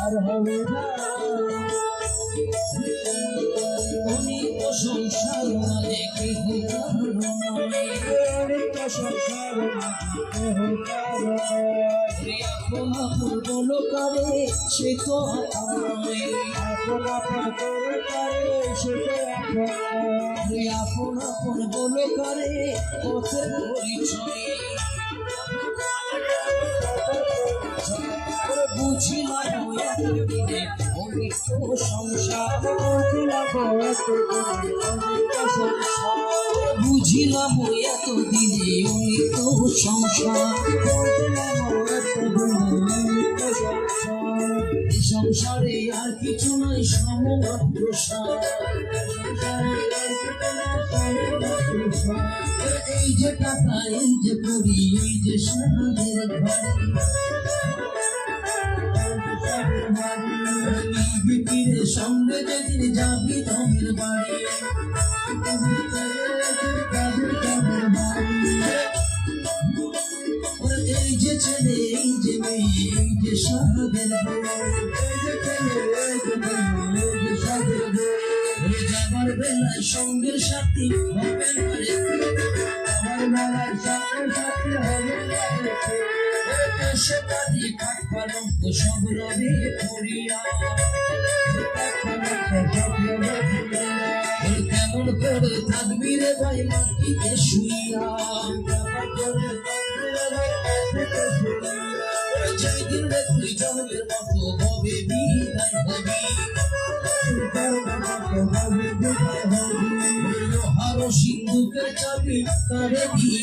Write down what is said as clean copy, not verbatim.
আর হবে না অনেক সংসার মানে কেহ সংসার আপন আপন বলো কারে সে তো আপন আপন করে পারে সেটা আপন আপন বলো কারে পথের পরিচয় বুঝিলাম একদিনে অনেক সংসার বুঝিলাম এতদিনে অনেক সংসার সংসারে আর কিছু নাই সমমাত্র এই যে টাকা এই যে করি এই যে সাদের বিপিনের সঙ্গে যেদিন যাবি তোমের বাড়ি এই যে ছেলে এই যে মেয়ে এই যে সাদের যাবার বেলায় সঙ্গের সাথী হবে সে কাঁদি কাঠ পালঙ্ক সব রবি করিয়া কেমন করে থাকবি রে ভাই মাটিতে শুইয়া যেদিন রে তুই জন্মের মতো হবে বিদায় হবি লোহার সিন্ধুকের চাবি কারে